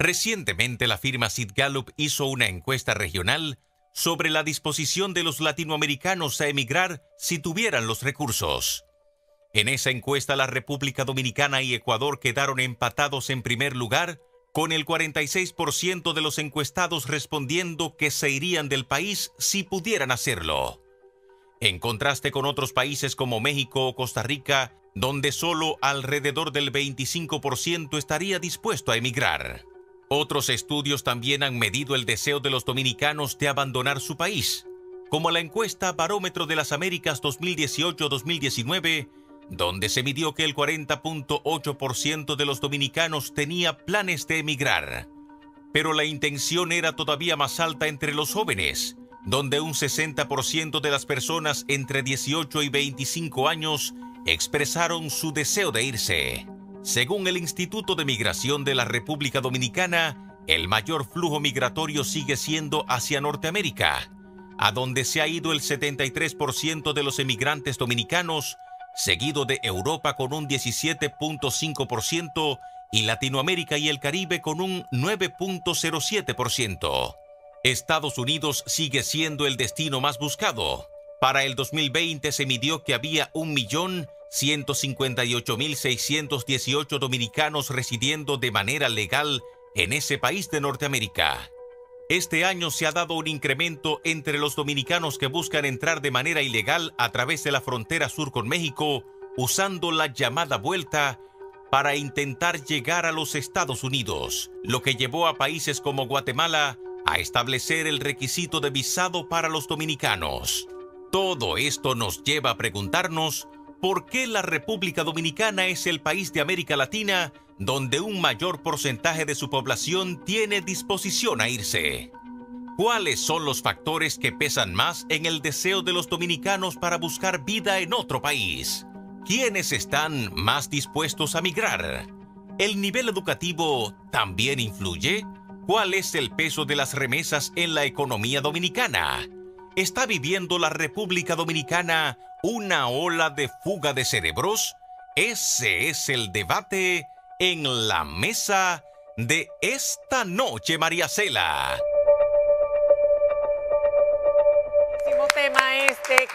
Recientemente la firma Sid Gallup hizo una encuesta regional sobre la disposición de los latinoamericanos a emigrar si tuvieran los recursos. En esa encuesta la República Dominicana y Ecuador quedaron empatados en primer lugar, con el 46% de los encuestados respondiendo que se irían del país si pudieran hacerlo. En contraste con otros países como México o Costa Rica, donde solo alrededor del 25% estaría dispuesto a emigrar. Otros estudios también han medido el deseo de los dominicanos de abandonar su país, como la encuesta Barómetro de las Américas 2018-2019, donde se midió que el 40.8% de los dominicanos tenía planes de emigrar. Pero la intención era todavía más alta entre los jóvenes, donde un 60% de las personas entre 18 y 25 años expresaron su deseo de irse. Según el Instituto de Migración de la República Dominicana, el mayor flujo migratorio sigue siendo hacia Norteamérica, a donde se ha ido el 73% de los emigrantes dominicanos, seguido de Europa con un 17.5% y Latinoamérica y el Caribe con un 9.07%. Estados Unidos sigue siendo el destino más buscado. Para el 2020 se midió que había 1.158.618 dominicanos residiendo de manera legal en ese país de Norteamérica. Este año se ha dado un incremento entre los dominicanos que buscan entrar de manera ilegal a través de la frontera sur con México, usando la llamada vuelta para intentar llegar a los Estados Unidos, lo que llevó a países como Guatemala a establecer el requisito de visado para los dominicanos. Todo esto nos lleva a preguntarnos por qué la República Dominicana es el país de América Latina donde un mayor porcentaje de su población tiene disposición a irse. ¿Cuáles son los factores que pesan más en el deseo de los dominicanos para buscar vida en otro país? ¿Quiénes están más dispuestos a migrar? ¿El nivel educativo también influye? ¿Cuál es el peso de las remesas en la economía dominicana? ¿Está viviendo la República Dominicana una ola de fuga de cerebros? Ese es el debate en la mesa de esta noche, María Cela. Tema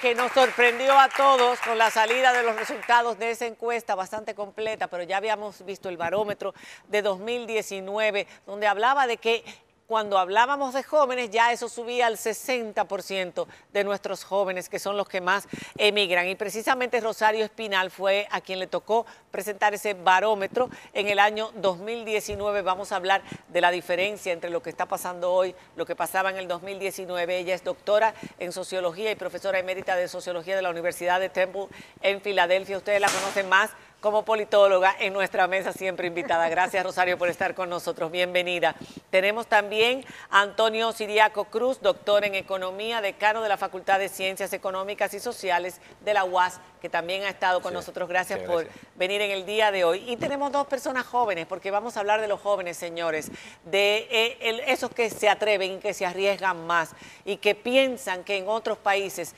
que nos sorprendió a todos con la salida de los resultados de esa encuesta bastante completa, pero ya habíamos visto el barómetro de 2019, donde hablaba de que cuando hablábamos de jóvenes, ya eso subía al 60% de nuestros jóvenes, que son los que más emigran. Y precisamente Rosario Espinal fue a quien le tocó presentar ese barómetro en el año 2019. Vamos a hablar de la diferencia entre lo que está pasando hoy, lo que pasaba en el 2019. Ella es doctora en Sociología y profesora emérita de Sociología de la Universidad de Temple en Filadelfia. Ustedes la conocen más como politóloga, en nuestra mesa siempre invitada. Gracias, Rosario, por estar con nosotros. Bienvenida. Tenemos también a Antonio Siriaco Cruz, doctor en Economía, decano de la Facultad de Ciencias Económicas y Sociales de la UAS, que también ha estado con nosotros. Gracias por venir en el día de hoy. Y tenemos dos personas jóvenes, porque vamos a hablar de los jóvenes, señores, de esos que se atreven y que se arriesgan más y que piensan que en otros países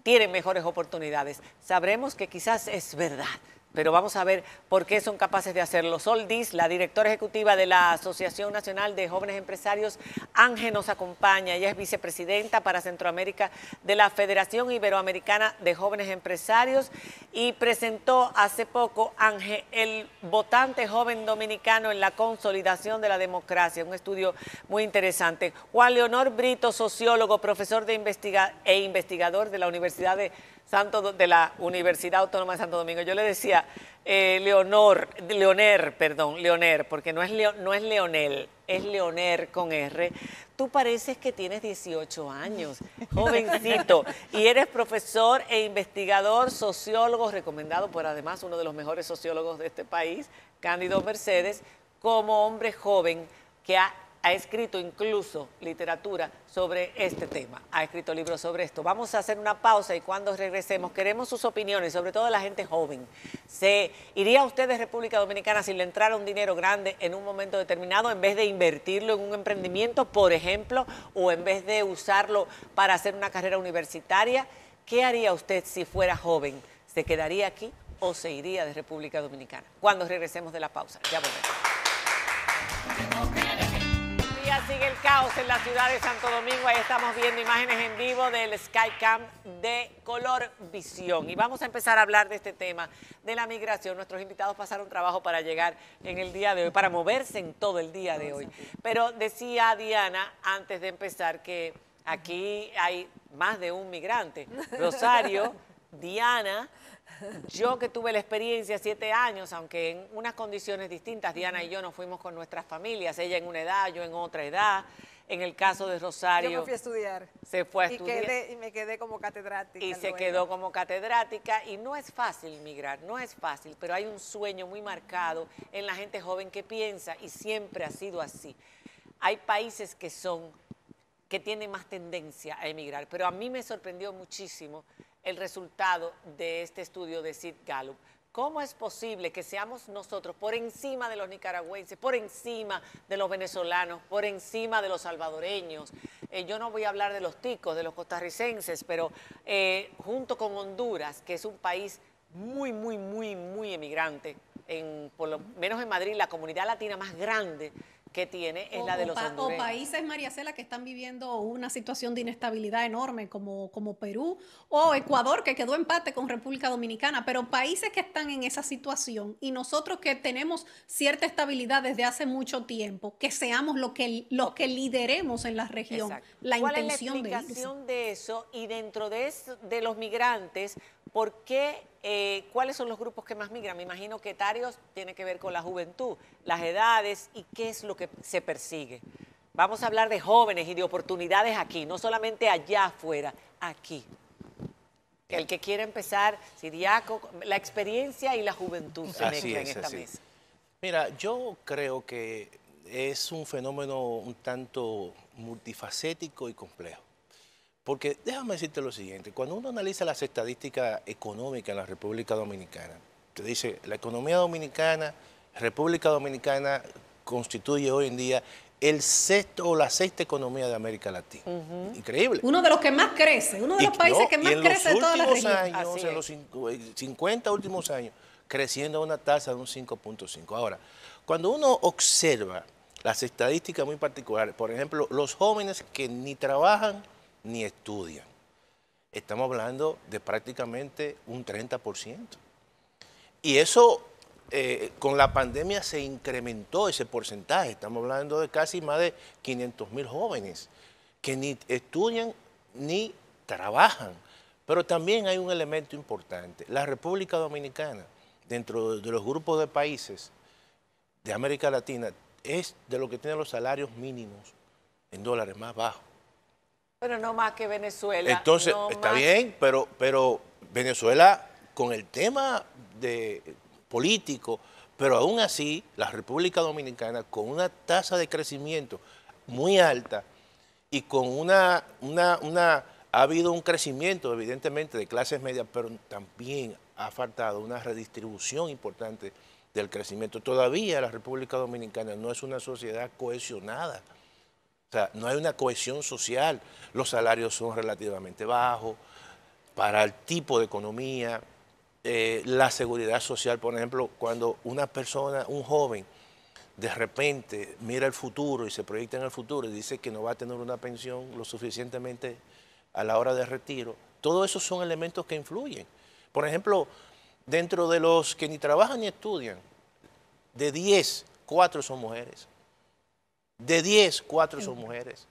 tienen mejores oportunidades. Sabremos que quizás es verdad, pero vamos a ver por qué son capaces de hacerlo. Sol Diz, la directora ejecutiva de la Asociación Nacional de Jóvenes Empresarios, ANGE, nos acompaña. Ella es vicepresidenta para Centroamérica de la Federación Iberoamericana de Jóvenes Empresarios y presentó hace poco, ANGE, el votante joven dominicano en la consolidación de la democracia, un estudio muy interesante. Juan Leonor Brito, sociólogo, profesor de investigador de la Universidad Autónoma de Santo Domingo. Yo le decía Leonor, porque no es Leonel, es Leoner con R. Tú pareces que tienes 18 años, jovencito, y eres profesor e investigador, sociólogo, recomendado por además uno de los mejores sociólogos de este país, Cándido Mercedes, como hombre joven que ha escrito incluso literatura sobre este tema, ha escrito libros sobre esto. Vamos a hacer una pausa y cuando regresemos queremos sus opiniones, sobre todo de la gente joven. ¿Se iría usted de República Dominicana si le entrara un dinero grande en un momento determinado en vez de invertirlo en un emprendimiento, por ejemplo, o en vez de usarlo para hacer una carrera universitaria? ¿Qué haría usted si fuera joven? ¿Se quedaría aquí o se iría de República Dominicana? Cuando regresemos de la pausa. Ya volvemos. estamos en la ciudad de Santo Domingo, ahí estamos viendo imágenes en vivo del Skycam de Color Visión. Y vamos a empezar a hablar de este tema, de la migración. Nuestros invitados pasaron trabajo para llegar en el día de hoy, para moverse en todo el día de hoy. Pero decía Diana, antes de empezar, que aquí hay más de un migrante. Rosario, Diana, yo que tuve la experiencia 7 años, aunque en unas condiciones distintas, Diana y yo nos fuimos con nuestras familias, ella en una edad, yo en otra edad. En el caso de Rosario, yo me fui a estudiar. Se fue a estudiar. Y me quedé como catedrática. Y se quedó como catedrática. Y no es fácil migrar, no es fácil, pero hay un sueño muy marcado en la gente joven que piensa, y siempre ha sido así. Hay países que tienen más tendencia a emigrar, pero a mí me sorprendió muchísimo el resultado de este estudio de Sid Gallup. ¿Cómo es posible que seamos nosotros por encima de los nicaragüenses, por encima de los venezolanos, por encima de los salvadoreños? Yo no voy a hablar de los ticos, de los costarricenses, pero junto con Honduras, que es un país muy emigrante, por lo menos en Madrid, la comunidad latina más grande que tiene es la de los hondureños. O países, María Cela, que están viviendo una situación de inestabilidad enorme, como Perú, o Ecuador, que quedó empate con República Dominicana, pero países que están en esa situación, y nosotros que tenemos cierta estabilidad desde hace mucho tiempo, que seamos los que lideremos en la región. Exacto. La ¿Cuál intención es la explicación de eso? Y dentro de eso, de los migrantes, ¿por qué? ¿Cuáles son los grupos que más migran? Me imagino que etarios tiene que ver con la juventud, las edades y qué es lo que se persigue. Vamos a hablar de jóvenes y de oportunidades aquí, no solamente allá afuera, aquí. El que quiera empezar, Siriaco, la experiencia y la juventud se mezclan en esta mesa. Mira, yo creo que es un fenómeno un tanto multifacético y complejo. Porque déjame decirte lo siguiente, cuando uno analiza las estadísticas económicas en la República Dominicana, te dice, la economía dominicana, República Dominicana constituye hoy en día el sexto o la sexta economía de América Latina. Increíble. Uno de los que más crece, uno de los países que más crece de toda la región. En los 50 últimos años, creciendo a una tasa de un 5.5. Ahora, cuando uno observa las estadísticas muy particulares, por ejemplo, los jóvenes que ni trabajan ni estudian. Estamos hablando de prácticamente un 30%. Y eso, con la pandemia se incrementó ese porcentaje. Estamos hablando de casi más de 500,000 jóvenes que ni estudian ni trabajan. Pero también hay un elemento importante. La República Dominicana, dentro de los grupos de países de América Latina, es de los que tiene los salarios mínimos en dólares más bajos. Pero no más que Venezuela. Entonces, no está más. bien, pero Venezuela, con el tema político, pero aún así, la República Dominicana, con una tasa de crecimiento muy alta y con ha habido un crecimiento, evidentemente, de clases medias, pero también ha faltado una redistribución importante del crecimiento. Todavía la República Dominicana no es una sociedad cohesionada. O sea, no hay una cohesión social, los salarios son relativamente bajos para el tipo de economía, la seguridad social, por ejemplo, cuando una persona, un joven, de repente mira el futuro y se proyecta en el futuro y dice que no va a tener una pensión lo suficientemente a la hora de retiro, todo eso son elementos que influyen. Por ejemplo, dentro de los que ni trabajan ni estudian, de 10, 4 son mujeres. De 10, 4 son mujeres.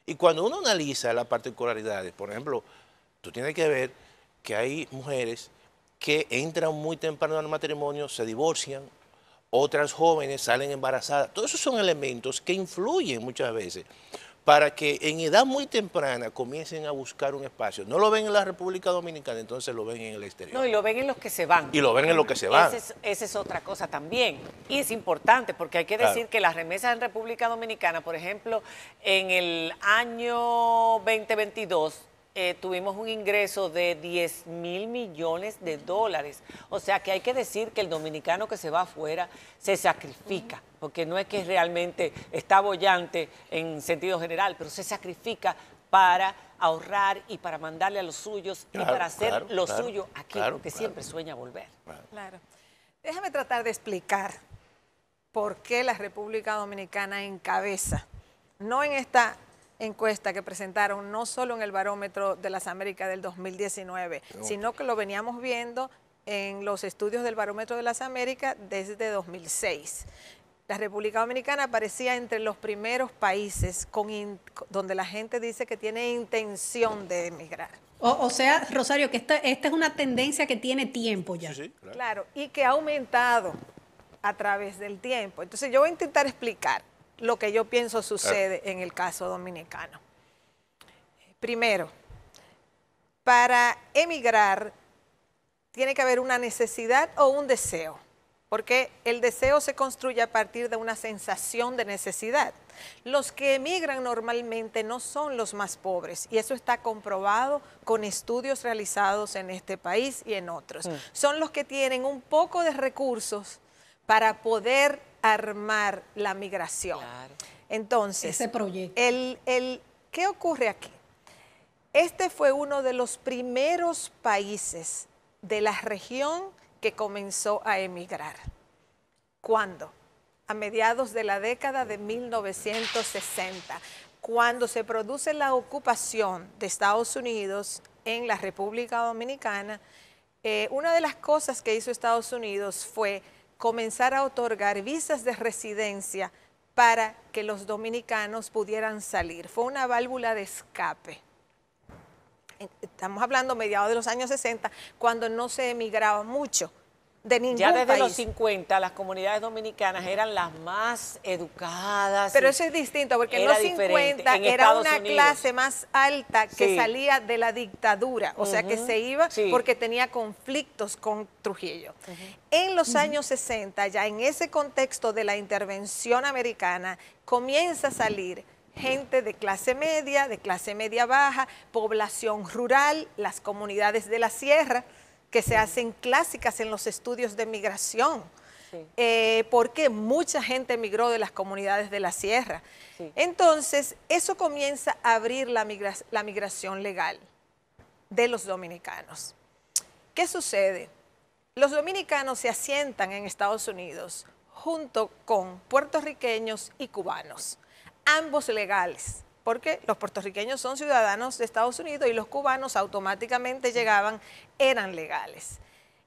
Y cuando uno analiza las particularidades, por ejemplo, tú tienes que ver que hay mujeres que entran muy temprano al matrimonio, se divorcian, otras jóvenes salen embarazadas. Todos esos son elementos que influyen muchas veces para que en edad muy temprana comiencen a buscar un espacio. No lo ven en la República Dominicana, entonces lo ven en el exterior. No, y lo ven en los que se van. Y lo ven en los que se van. Esa es otra cosa también. Y es importante porque hay que decir que las remesas en República Dominicana, por ejemplo, en el año 2022, tuvimos un ingreso de 10,000 millones de dólares. O sea que hay que decir que el dominicano que se va afuera se sacrifica, porque no es que realmente está boyante en sentido general, pero se sacrifica para ahorrar y para mandarle a los suyos y para hacer lo suyo aquí, porque siempre sueña volver. Claro. Déjame tratar de explicar por qué la República Dominicana encabeza no en esta encuesta que presentaron, no solo en el Barómetro de las Américas del 2019, sino que lo veníamos viendo en los estudios del Barómetro de las Américas desde 2006. La República Dominicana aparecía entre los primeros países donde la gente dice que tiene intención de emigrar. O sea, Rosario, que esta es una tendencia que tiene tiempo ya. Sí, claro. Claro, y que ha aumentado a través del tiempo. Entonces yo voy a intentar explicar lo que yo pienso sucede en el caso dominicano. Primero, para emigrar tiene que haber una necesidad o un deseo, porque el deseo se construye a partir de una sensación de necesidad. Los que emigran normalmente no son los más pobres, y eso está comprobado con estudios realizados en este país y en otros. Son los que tienen un poco de recursos para poder armar la migración. Claro. Entonces, Ese proyecto. ¿Qué ocurre aquí? Este fue uno de los primeros países de la región que comenzó a emigrar. ¿Cuándo? A mediados de la década de 1960, cuando se produce la ocupación de Estados Unidos en la República Dominicana. Una de las cosas que hizo Estados Unidos fue comenzar a otorgar visas de residencia para que los dominicanos pudieran salir. Fue una válvula de escape. Estamos hablando mediados de los años 60, cuando no se emigraba mucho de ningún Ya desde país. los 50 las comunidades dominicanas eran las más educadas. Pero eso es distinto, porque en era los diferente. 50 En era Estados una Unidos. clase más alta que Sí. salía de la dictadura, o sea que se iba Sí. porque tenía conflictos con Trujillo. En los años 60, ya en ese contexto de la intervención americana, comienza a salir gente de clase media baja, población rural, las comunidades de la sierra, que se hacen clásicas en los estudios de migración, porque mucha gente emigró de las comunidades de la sierra. Sí. Entonces, eso comienza a abrir la migración legal de los dominicanos. ¿Qué sucede? Los dominicanos se asientan en Estados Unidos junto con puertorriqueños y cubanos, ambos legales, porque los puertorriqueños son ciudadanos de Estados Unidos y los cubanos automáticamente llegaban, eran legales.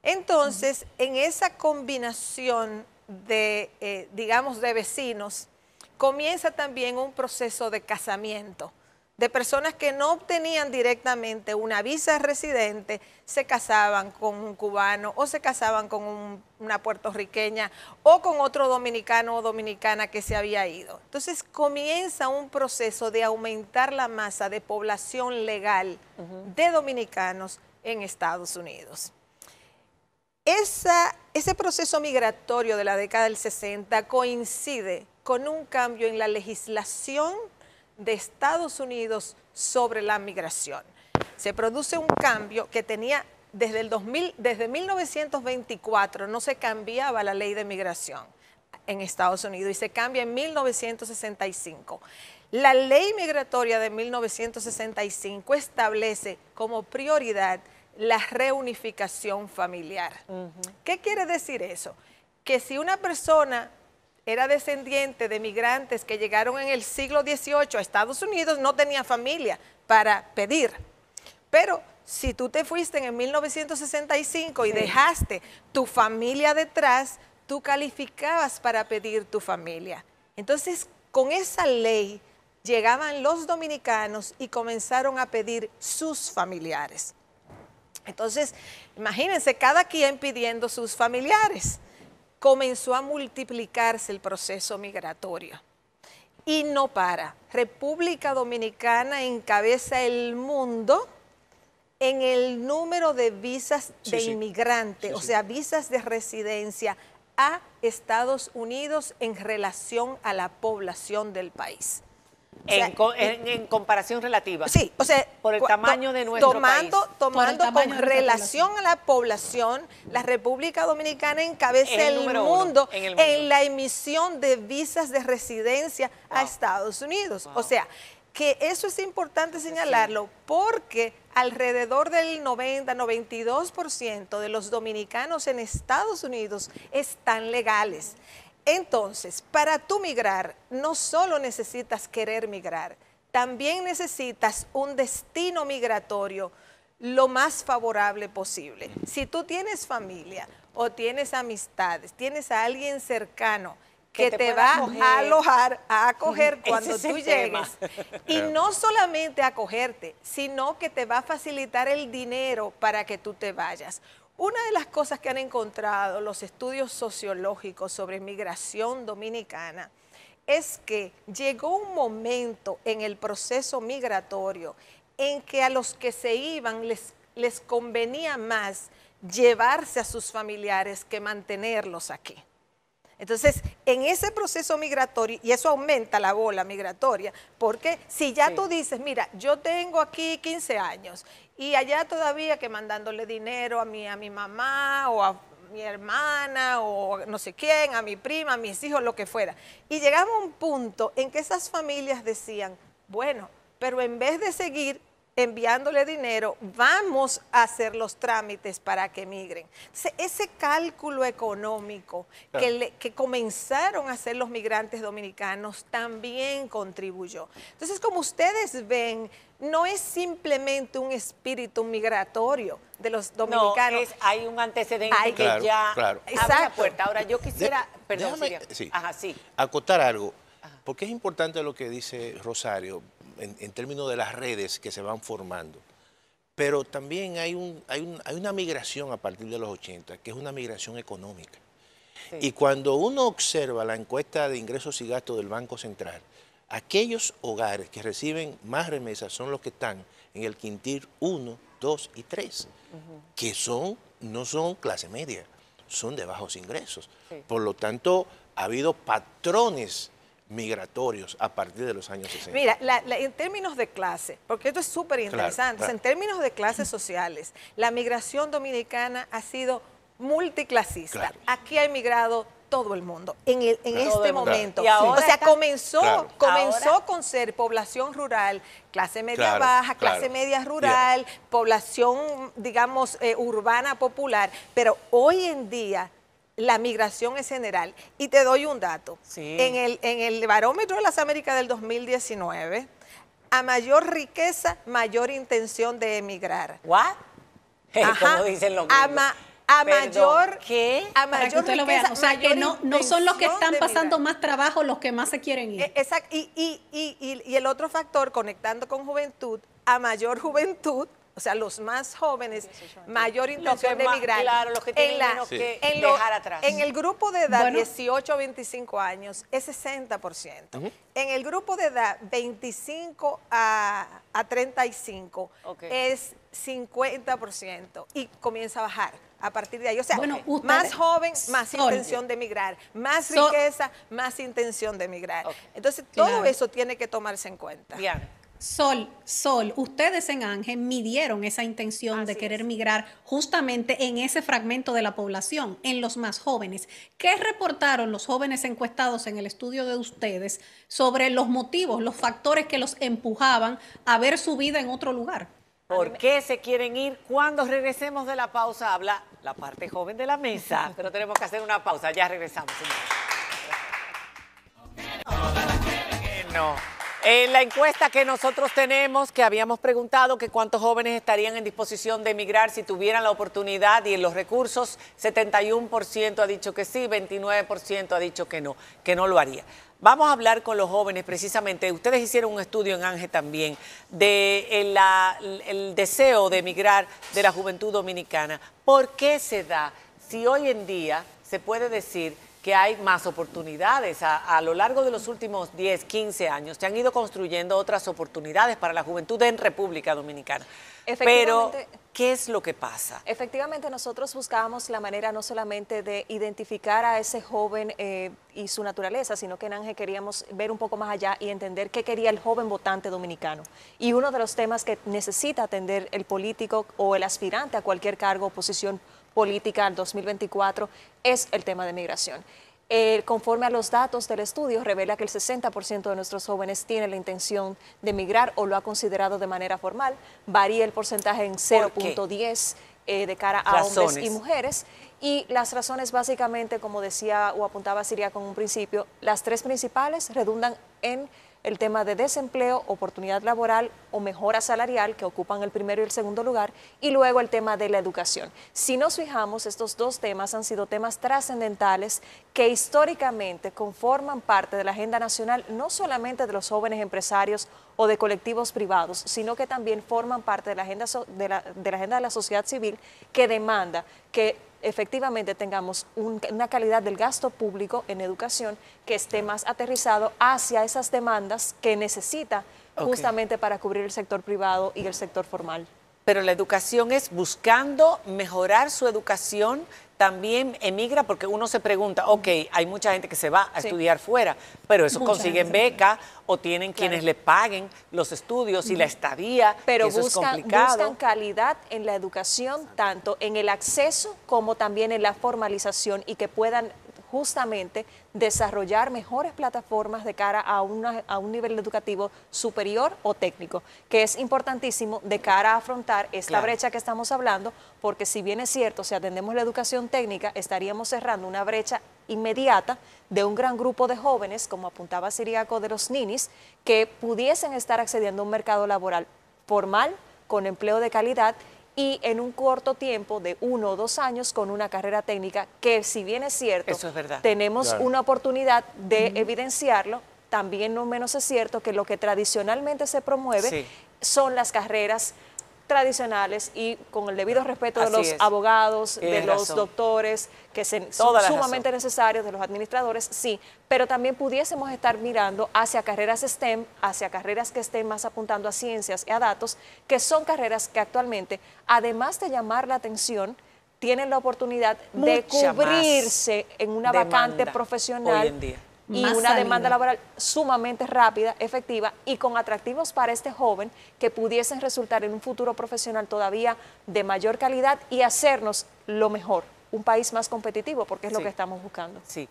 Entonces, en esa combinación de, digamos, de vecinos, comienza también un proceso de casamiento de personas que no obtenían directamente una visa residente, se casaban con un cubano o se casaban con una puertorriqueña o con otro dominicano o dominicana que se había ido. Entonces comienza un proceso de aumentar la masa de población legal de dominicanos en Estados Unidos. Ese proceso migratorio de la década del 60 coincide con un cambio en la legislación de Estados Unidos sobre la migración. Se produce un cambio que tenía desde 1924 no se cambiaba la ley de migración en Estados Unidos y se cambia en 1965. La ley migratoria de 1965 establece como prioridad la reunificación familiar. ¿Qué quiere decir eso? Que si una persona era descendiente de migrantes que llegaron en el siglo XVIII a Estados Unidos, no tenía familia para pedir. Pero si tú te fuiste en 1965 y dejaste tu familia detrás, tú calificabas para pedir tu familia. Entonces, con esa ley llegaban los dominicanos y comenzaron a pedir sus familiares. Entonces, imagínense, cada quien pidiendo sus familiares. Comenzó a multiplicarse el proceso migratorio y no para. República Dominicana encabeza el mundo en el número de visas de inmigrantes, o sea, visas de residencia a Estados Unidos en relación a la población del país. O sea, en comparación relativa. Sí, o sea, por el tamaño de nuestro país. Tomando con relación a la población, la República Dominicana encabeza el mundo en la emisión de visas de residencia a Estados Unidos. O sea, que eso es importante señalarlo porque alrededor del 90-92% de los dominicanos en Estados Unidos están legales. Entonces, para tú migrar, no solo necesitas querer migrar, también necesitas un destino migratorio lo más favorable posible. Si tú tienes familia o tienes amistades, tienes a alguien cercano que te va a alojar, a acoger cuando tú llegues, y no solamente a acogerte, sino que te va a facilitar el dinero para que tú te vayas. Una de las cosas que han encontrado los estudios sociológicos sobre migración dominicana es que llegó un momento en el proceso migratorio en que a los que se iban les convenía más llevarse a sus familiares que mantenerlos aquí. Entonces, en ese proceso migratorio, y eso aumenta la bola migratoria, porque si ya tú dices, mira, yo tengo aquí 15 años y allá todavía que mandándole dinero a mi mamá o a mi hermana o no sé quién, a mi prima, a mis hijos, lo que fuera. Y llegaba un punto en que esas familias decían, bueno, pero en vez de seguir enviándole dinero, vamos a hacer los trámites para que migren. Entonces, ese cálculo económico que comenzaron a hacer los migrantes dominicanos también contribuyó. Entonces, como ustedes ven, no es simplemente un espíritu migratorio de los dominicanos. No, hay un antecedente que ya abre la puerta. Ahora, yo quisiera, perdón, acotar algo, porque es importante lo que dice Rosario, en términos de las redes que se van formando. Pero también hay una migración a partir de los 80, que es una migración económica. Sí. Y cuando uno observa la encuesta de ingresos y gastos del Banco Central, aquellos hogares que reciben más remesas son los que están en el quintil 1, 2 y 3, que no son clase media, son de bajos ingresos. Sí. Por lo tanto, ha habido patrones migratorios a partir de los años 60. Mira, en términos de clase, porque esto es súper interesante, claro. En términos de clases sociales, la migración dominicana ha sido multiclasista. Claro. Aquí ha emigrado todo el mundo en este momento. Claro. O sea, comenzó con ser población rural, clase media baja, clase media rural, población, digamos, urbana popular, pero hoy en día la migración es general. Y te doy un dato. Sí. En el barómetro de las Américas del 2019, a mayor riqueza, mayor intención de emigrar. ¿What? Como dicen los gringos. A mayor riqueza, o sea, que no son los que están pasando más trabajo los que más se quieren ir. Exacto. Y el otro factor, conectando con juventud, a mayor juventud, o sea, los más jóvenes, mayor intención de emigrar. Claro, los que tienen menos que dejar atrás. En el grupo de edad 18 a 25 años es 60%. En el grupo de edad 25 a 35 es 50% y comienza a bajar a partir de ahí. O sea, más joven, más intención de emigrar. Más riqueza, más intención de emigrar. Entonces, todo eso tiene que tomarse en cuenta. Diana. Sol, ustedes en Ángel midieron esa intención de querer migrar justamente en ese fragmento de la población, en los más jóvenes. ¿Qué reportaron los jóvenes encuestados en el estudio de ustedes sobre los motivos, los factores que los empujaban a ver su vida en otro lugar? ¿Por qué se quieren ir? Cuando regresemos de la pausa habla la parte joven de la mesa, pero tenemos que hacer una pausa. Ya regresamos, señores. En la encuesta que nosotros tenemos, que habíamos preguntado que cuántos jóvenes estarían en disposición de emigrar si tuvieran la oportunidad y los recursos, 71% ha dicho que sí, 29% ha dicho que no lo haría. Vamos a hablar con los jóvenes precisamente. Ustedes hicieron un estudio en Ángel también de el deseo de emigrar de la juventud dominicana. ¿Por qué se da? Si hoy en día se puede decir que hay más oportunidades. A lo largo de los últimos 10, 15 años se han ido construyendo otras oportunidades para la juventud en República Dominicana. Pero, ¿qué es lo que pasa? Efectivamente, nosotros buscábamos la manera no solamente de identificar a ese joven y su naturaleza, sino que en Ángel queríamos ver un poco más allá y entender qué quería el joven votante dominicano. Y uno de los temas que necesita atender el político o el aspirante a cualquier cargo o posición política al 2024 es el tema de migración. Conforme a los datos del estudio, revela que el 60% de nuestros jóvenes tiene la intención de migrar o lo ha considerado de manera formal. Varía el porcentaje en 0.10, de cara a hombres Razones. y mujeres. Y las razones básicamente, como decía o apuntaba Siria con un principio, las tres principales redundan en el tema de desempleo, oportunidad laboral o mejora salarial, que ocupan el primero y el segundo lugar, y luego el tema de la educación. Si nos fijamos, estos dos temas han sido temas trascendentales que históricamente conforman parte de la agenda nacional, no solamente de los jóvenes empresarios o de colectivos privados, sino que también forman parte de la agenda de la agenda de la sociedad civil, que demanda que efectivamente tengamos una calidad del gasto público en educación que esté más aterrizado hacia esas demandas que necesita justamente para cubrir el sector privado y el sector formal. Pero la educación es buscando mejorar su educación, también emigra, porque uno se pregunta, ok, hay mucha gente que se va a estudiar fuera, pero eso Mucha consiguen gente. beca o tienen quienes le paguen los estudios y la estadía, Pero y eso es buscan complicado. calidad en la educación, tanto en el acceso como también en la formalización, y que puedan justamente desarrollar mejores plataformas de cara a un nivel educativo superior o técnico, que es importantísimo de cara a afrontar esta brecha que estamos hablando, porque si bien es cierto, si atendemos la educación técnica, estaríamos cerrando una brecha inmediata de un gran grupo de jóvenes, como apuntaba Siriaco, de los ninis, que pudiesen estar accediendo a un mercado laboral formal, con empleo de calidad, y en un corto tiempo de 1 o 2 años con una carrera técnica que, si bien es cierto, Eso es verdad. tenemos una oportunidad de evidenciarlo, también no menos es cierto que lo que tradicionalmente se promueve son las carreras tradicionales, y con el debido respeto de Así los es. abogados, de Tienes los razón. doctores, que son Toda la sumamente necesarios, de los administradores, sí, pero también pudiésemos estar mirando hacia carreras STEM, hacia carreras que estén más apuntando a ciencias y a datos, que son carreras que actualmente, además de llamar la atención, tienen la oportunidad de Mucha más cubrirse en una vacante demanda profesional hoy en día. y Más una salida. demanda laboral sumamente rápida, efectiva y con atractivos para este joven, que pudiesen resultar en un futuro profesional todavía de mayor calidad y hacernos lo mejor, un país más competitivo, porque es lo Sí. que estamos buscando. Sí.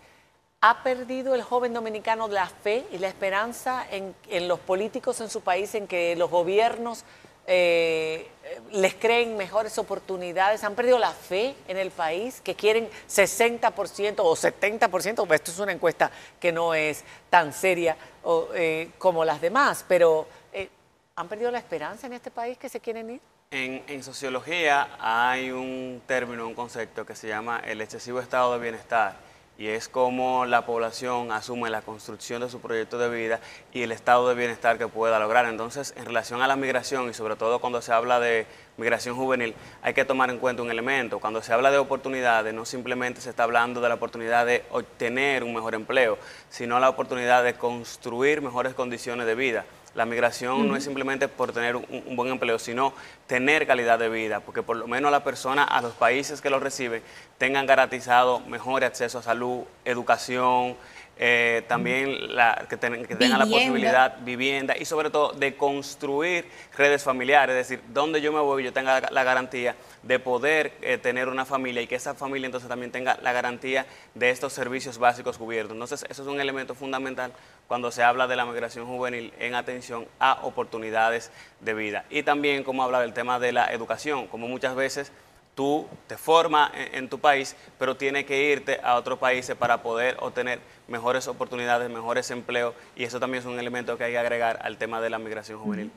¿Ha perdido el joven dominicano la fe y la esperanza en los políticos en su país, en que los gobiernos les creen mejores oportunidades? ¿Han perdido la fe en el país, que quieren 60% o 70%? Esto es una encuesta que no es tan seria como las demás, pero ¿han perdido la esperanza en este país, que se quieren ir? En sociología hay un término, un concepto que se llama el excesivo estado de bienestar, y es como la población asume la construcción de su proyecto de vida y el estado de bienestar que pueda lograr. Entonces, en relación a la migración, y sobre todo cuando se habla de migración juvenil, hay que tomar en cuenta un elemento. Cuando se habla de oportunidades, no simplemente se está hablando de la oportunidad de obtener un mejor empleo, sino la oportunidad de construir mejores condiciones de vida. La migración no es simplemente por tener un buen empleo, sino tener calidad de vida, porque por lo menos la persona, a los países que lo reciben, tengan garantizado mejor acceso a salud, educación, también que tengan la posibilidad, vivienda, y sobre todo de construir redes familiares, es decir, donde yo me voy, yo tenga la garantía de poder tener una familia, y que esa familia entonces también tenga la garantía de estos servicios básicos cubiertos. Entonces, eso es un elemento fundamental cuando se habla de la migración juvenil, en atención a oportunidades de vida. Y también, como habla del tema de la educación, como muchas veces tú te formas en tu país, pero tienes que irte a otros países para poder obtener mejores oportunidades, mejores empleos, y eso también es un elemento que hay que agregar al tema de la migración juvenil.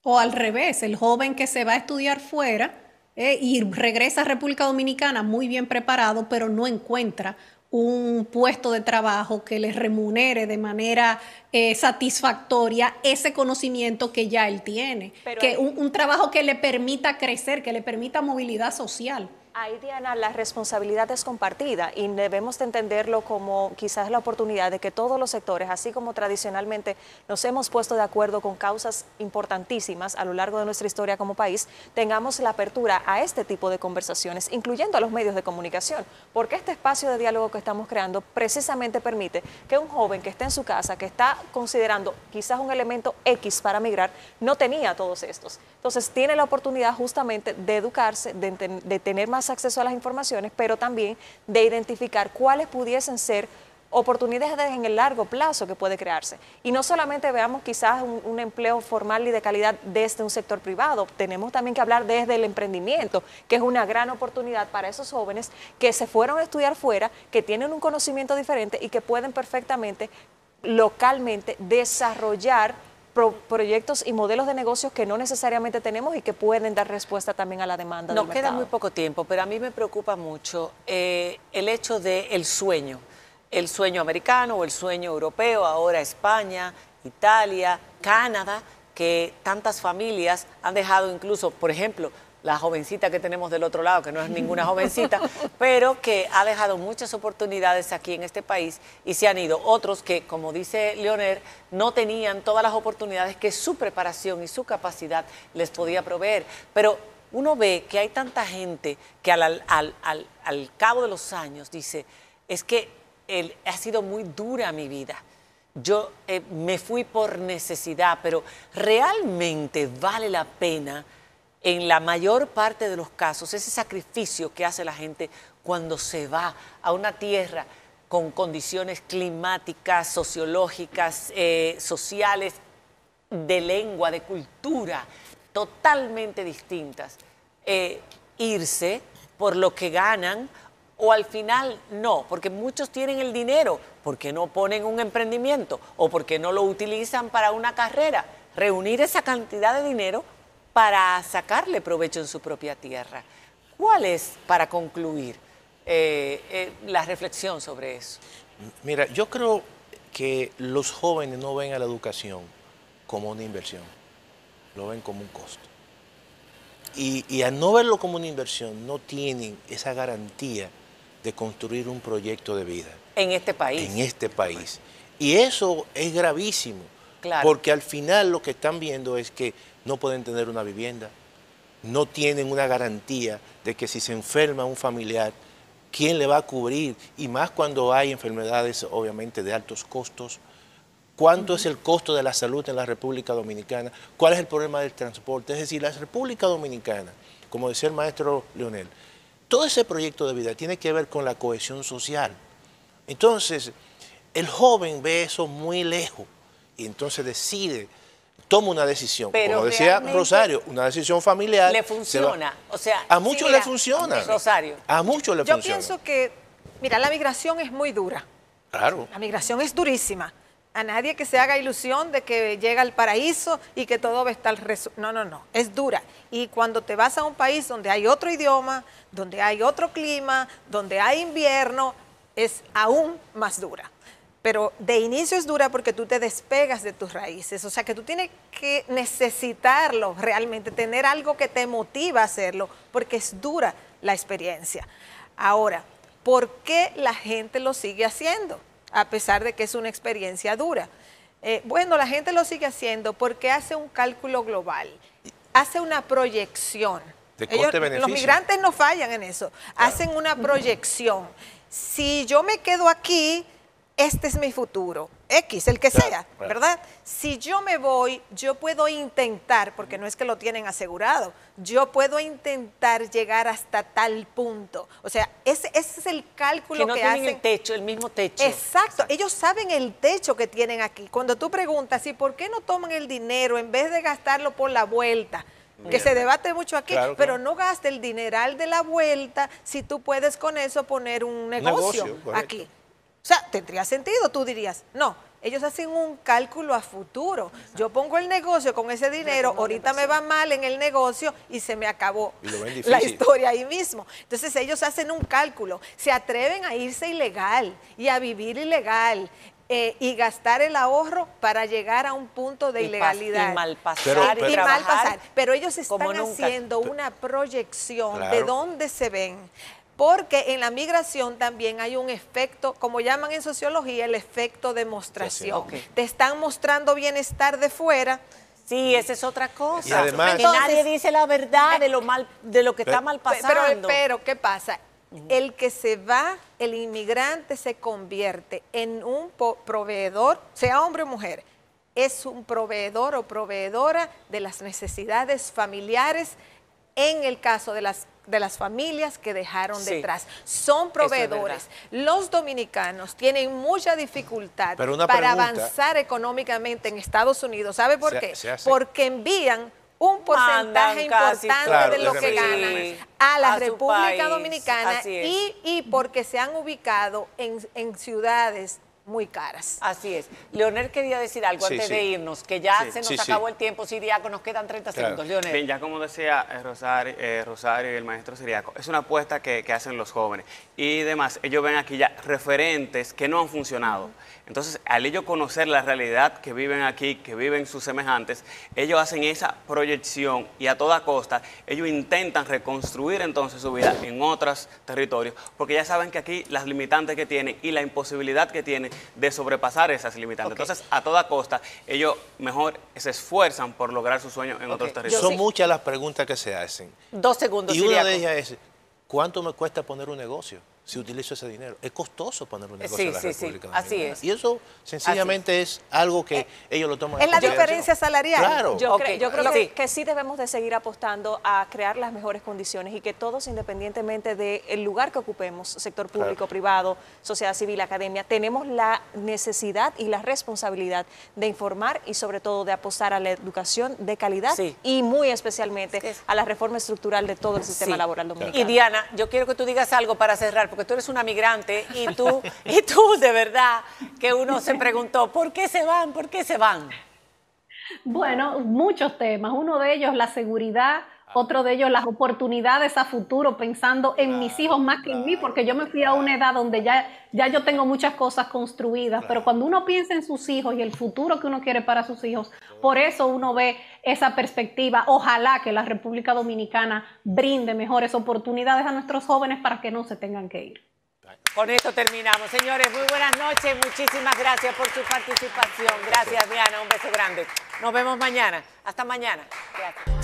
O al revés, el joven que se va a estudiar fuera y regresa a República Dominicana muy bien preparado, pero no encuentra un puesto de trabajo que les remunere de manera satisfactoria ese conocimiento que ya él tiene, que un trabajo que le permita crecer, que le permita movilidad social. Ahí, Diana, la responsabilidad es compartida, y debemos de entenderlo como quizás la oportunidad de que todos los sectores, así como tradicionalmente nos hemos puesto de acuerdo con causas importantísimas a lo largo de nuestra historia como país, tengamos la apertura a este tipo de conversaciones, incluyendo a los medios de comunicación, porque este espacio de diálogo que estamos creando precisamente permite que un joven que esté en su casa, que está considerando quizás un elemento X para migrar, no tenía todos estos. Entonces tiene la oportunidad justamente de educarse, de tener más acceso a las informaciones, pero también de identificar cuáles pudiesen ser oportunidades en el largo plazo que puede crearse. Y no solamente veamos quizás un empleo formal y de calidad desde un sector privado, tenemos también que hablar desde el emprendimiento, que es una gran oportunidad para esos jóvenes que se fueron a estudiar fuera, que tienen un conocimiento diferente y que pueden perfectamente localmente desarrollar proyectos y modelos de negocios que no necesariamente tenemos y que pueden dar respuesta también a la demanda del Nos queda mercado. muy poco tiempo, pero a mí me preocupa mucho el hecho del sueño. El sueño americano o el sueño europeo, ahora España, Italia, Canadá, que tantas familias han dejado incluso, por ejemplo, la jovencita que tenemos del otro lado, que no es ninguna jovencita, pero que ha dejado muchas oportunidades aquí en este país y se han ido. Otros que, como dice Leonel, no tenían todas las oportunidades que su preparación y su capacidad les podía proveer. Pero uno ve que hay tanta gente que al cabo de los años dice, es que ha sido muy dura mi vida. Yo me fui por necesidad, pero realmente vale la pena en la mayor parte de los casos ese sacrificio que hace la gente cuando se va a una tierra con condiciones climáticas, sociológicas, sociales, de lengua, de cultura, totalmente distintas. Irse por lo que ganan o al final no, porque muchos tienen el dinero, porque no ponen un emprendimiento o porque no lo utilizan para una carrera. Reunir esa cantidad de dinero para sacarle provecho en su propia tierra. ¿Cuál es, para concluir, la reflexión sobre eso? Mira, yo creo que los jóvenes no ven a la educación como una inversión, lo ven como un costo. Y al no verlo como una inversión, no tienen esa garantía de construir un proyecto de vida. En este país. En este país. Y eso es gravísimo. Claro. Porque al final lo que están viendo es que no pueden tener una vivienda, no tienen una garantía de que si se enferma un familiar, ¿quién le va a cubrir? Y más cuando hay enfermedades obviamente de altos costos. ¿Cuánto es el costo de la salud en la República Dominicana? ¿Cuál es el problema del transporte? Es decir, la República Dominicana, como decía el maestro Leonel, todo ese proyecto de vida tiene que ver con la cohesión social. Entonces, el joven ve eso muy lejos y entonces decide, toma una decisión. Pero como decía Rosario, una decisión familiar. Le funciona. O sea, a muchos mira, le funciona. Rosario. A muchos le Yo funciona. pienso que, mira, la migración es muy dura. Claro. La migración es durísima. A nadie que se haga ilusión de que llega al paraíso y que todo va a estar resuelto. No, no, es dura. Y cuando te vas a un país donde hay otro idioma, donde hay otro clima, donde hay invierno, es aún más dura. Pero de inicio es dura porque tú te despegas de tus raíces. O sea que tú tienes que necesitarlo realmente, tener algo que te motiva a hacerlo, porque es dura la experiencia. Ahora, ¿por qué la gente lo sigue haciendo? A pesar de que es una experiencia dura. Bueno, la gente lo sigue haciendo porque hace un cálculo global, hace una proyección. De coste-beneficio. Los migrantes no fallan en eso, hacen una proyección. Si yo me quedo aquí, este es mi futuro, X, el que sea, ¿verdad? Si yo me voy, yo puedo intentar, porque no es que lo tienen asegurado, yo puedo intentar llegar hasta tal punto. O sea, ese es el cálculo que que tienen hacen. el techo, el mismo techo. Exacto, ellos saben el techo que tienen aquí. Cuando tú preguntas, ¿y por qué no toman el dinero en vez de gastarlo por la vuelta? Que se debate mucho aquí, Claro, pero claro. no gaste el dineral de la vuelta si tú puedes con eso poner un negocio correcto. aquí. O sea, tendría sentido, tú dirías. No, ellos hacen un cálculo a futuro. Yo pongo el negocio con ese dinero, ahorita me va mal en el negocio y se me acabó Y lo ven la difícil. historia ahí mismo. Entonces ellos hacen un cálculo, se atreven a irse ilegal y a vivir ilegal. Y gastar el ahorro para llegar a un punto de ilegalidad. Y mal pasar Pero- y Y mal trabajar pasar. Pero ellos como están nunca. haciendo una proyección de Claro. dónde se ven. Porque en la migración también hay un efecto, como llaman en sociología, el efecto demostración. Sí, sí. Ok. Te están mostrando bienestar de fuera. Sí, esa es otra cosa. Y además- que Entonces, nadie dice la verdad de lo mal, de lo que está mal pasando. Pero, ¿qué pasa? El que se va, el inmigrante se convierte en un proveedor, sea hombre o mujer, es un proveedor o proveedora de las necesidades familiares en el caso de las las familias que dejaron Sí. detrás. Son es proveedores. Los dominicanos tienen mucha dificultad Pero una para pregunta. avanzar económicamente en Estados Unidos. ¿Sabe por qué? Se hace. Porque envían un porcentaje Mandan casi importante todo. de lo Claro, que de ganan repente. a la A su República país, Dominicana así es. y porque se han ubicado en ciudades muy caras. Así es. Leonel quería decir algo Sí, antes sí. de irnos, que ya Sí. se nos Sí, sí. acabó el tiempo, Siriaco, nos quedan 30 Claro. segundos. Leonel. Bien, ya como decía Rosario y el maestro Siriaco, es una apuesta que hacen los jóvenes y demás, ellos ven aquí ya referentes que no han funcionado. Entonces, al ellos conocer la realidad que viven aquí, que viven sus semejantes, ellos hacen esa proyección y a toda costa ellos intentan reconstruir entonces su vida en otros territorios, porque ya saben que aquí las limitantes que tienen y la imposibilidad que tienen de sobrepasar esas limitantes. Ok. Entonces, a toda costa, ellos mejor se esfuerzan por lograr sus sueños en otros Ok. territorios. Son muchas las preguntas que se hacen. 2 segundos, Y una Siriaco. de ellas es, ¿cuánto me cuesta poner un negocio si utilizo ese dinero? Es costoso poner un negocio Sí, en la sí, sí, República así Dominicana. es. Y eso sencillamente es algo que ellos lo toman Es la consideración. diferencia salarial. Claro. Yo, Ok, yo creo sí. que sí debemos de seguir apostando a crear las mejores condiciones y que todos, independientemente del lugar que ocupemos, sector público, Claro. privado, sociedad civil, academia, tenemos la necesidad y la responsabilidad de informar y sobre todo de apostar a la educación de calidad Sí. y muy especialmente Es que- a la reforma estructural de todo el sistema Sí. laboral dominicano. Y Diana, yo quiero que tú digas algo para cerrar, porque tú eres una migrante y tú de verdad que uno se preguntó, ¿por qué se van? ¿Por qué se van? Bueno, muchos temas. Uno de ellos la seguridad, otro de ellos las oportunidades a futuro, pensando en mis hijos más que en mí, porque yo me fui a una edad donde ya yo tengo muchas cosas construidas, pero cuando uno piensa en sus hijos y el futuro que uno quiere para sus hijos, por eso uno ve esa perspectiva. Ojalá que la República Dominicana brinde mejores oportunidades a nuestros jóvenes para que no se tengan que ir. Con esto terminamos. Señores, muy buenas noches. Muchísimas gracias por su participación. Gracias, Diana. Un beso grande. Nos vemos mañana. Hasta mañana. Gracias.